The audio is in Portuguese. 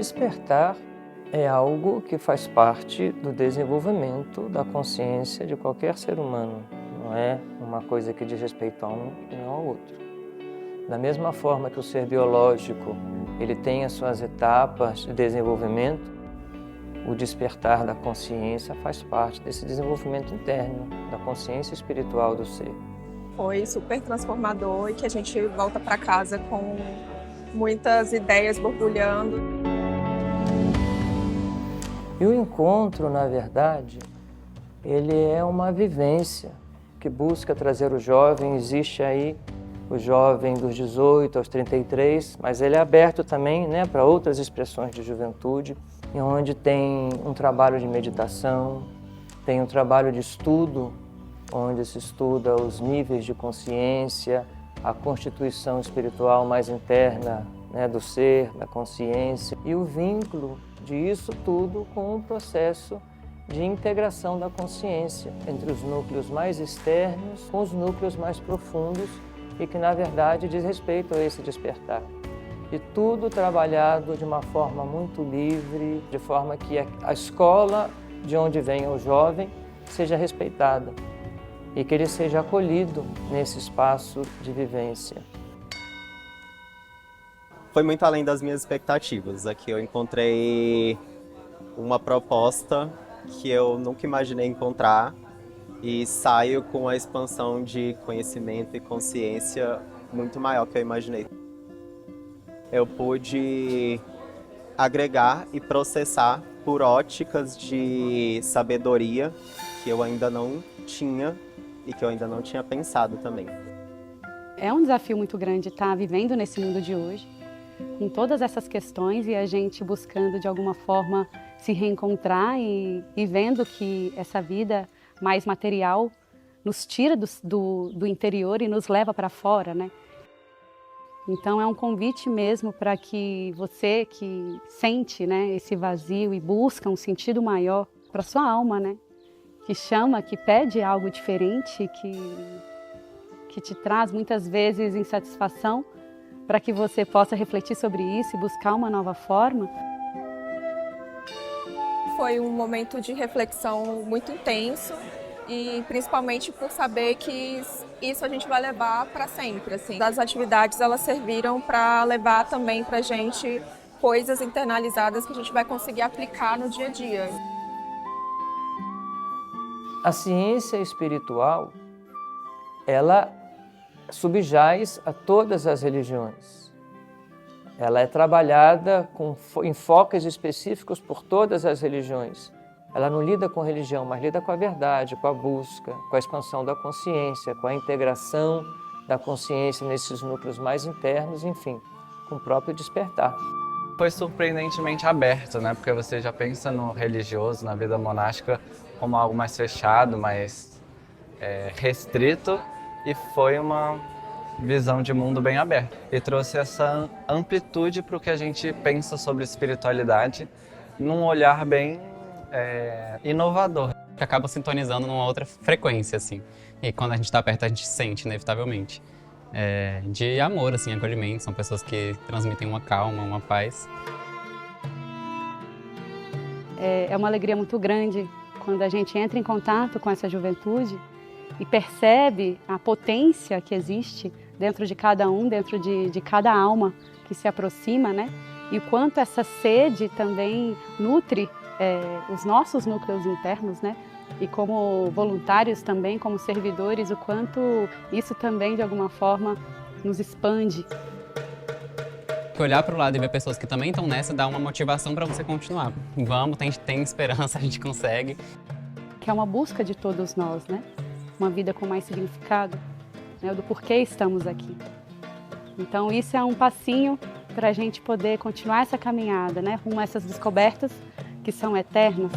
despertar é algo que faz parte do desenvolvimento da consciência de qualquer ser humano. Não é uma coisa que diz respeito a um e não ao outro. Da mesma forma que o ser biológico ele tem as suas etapas de desenvolvimento, o despertar da consciência faz parte desse desenvolvimento interno, da consciência espiritual do ser. Foi super transformador e que a gente volta para casa com muitas ideias borbulhando. E o encontro, na verdade, ele é uma vivência que busca trazer o jovem. Existe aí o jovem dos 18 aos 33, mas ele é aberto também, né, para outras expressões de juventude, onde tem um trabalho de meditação, tem um trabalho de estudo, onde se estuda os níveis de consciência, a constituição espiritual mais interna, né, do ser, da consciência, e o vínculo disso tudo com o processo de integração da consciência entre os núcleos mais externos com os núcleos mais profundos e que, na verdade, diz respeito a esse despertar. E tudo trabalhado de uma forma muito livre, de forma que a escola de onde vem o jovem seja respeitada e que ele seja acolhido nesse espaço de vivência. Foi muito além das minhas expectativas. Aqui eu encontrei uma proposta que eu nunca imaginei encontrar e saio com a expansão de conhecimento e consciência muito maior que eu imaginei. Eu pude agregar e processar por óticas de sabedoria que eu ainda não tinha e que eu ainda não tinha pensado também. É um desafio muito grande estar vivendo nesse mundo de hoje, com todas essas questões e a gente buscando de alguma forma se reencontrar e vendo que essa vida mais material nos tira do interior e nos leva para fora, né? Então é um convite mesmo para que você que sente, né, esse vazio e busca um sentido maior para sua alma, né? Que chama, que pede algo diferente, que te traz muitas vezes insatisfação, para que você possa refletir sobre isso e buscar uma nova forma. Foi um momento de reflexão muito intenso e principalmente por saber que isso a gente vai levar para sempre. Assim. As atividades elas serviram para levar também para a gente coisas internalizadas que a gente vai conseguir aplicar no dia a dia. A ciência espiritual, ela subjaz a todas as religiões. Ela é trabalhada com enfoques específicos por todas as religiões. Ela não lida com religião, mas lida com a verdade, com a busca, com a expansão da consciência, com a integração da consciência nesses núcleos mais internos, enfim, com o próprio despertar. Foi surpreendentemente aberto, né? Porque você já pensa no religioso, na vida monástica, como algo mais fechado, mais restrito, e foi uma visão de mundo bem aberto. E trouxe essa amplitude para o que a gente pensa sobre espiritualidade, num olhar bem inovador. Que acaba sintonizando numa outra frequência, assim. E quando a gente está perto, a gente sente, inevitavelmente. De amor, assim, acolhimento. São pessoas que transmitem uma calma, uma paz. É uma alegria muito grande quando a gente entra em contato com essa juventude e percebe a potência que existe dentro de cada um, dentro de cada alma que se aproxima, né? E o quanto essa sede também nutre os nossos núcleos internos, né? E como voluntários também, como servidores, o quanto isso também, de alguma forma, nos expande. Que olhar para o lado e ver pessoas que também estão nessa dá uma motivação para você continuar. Vamos, tem esperança, a gente consegue. Que é uma busca de todos nós, né? Uma vida com mais significado, né? Do porquê estamos aqui. Então isso é um passinho para a gente poder continuar essa caminhada, né? Rumo a essas descobertas que são eternas.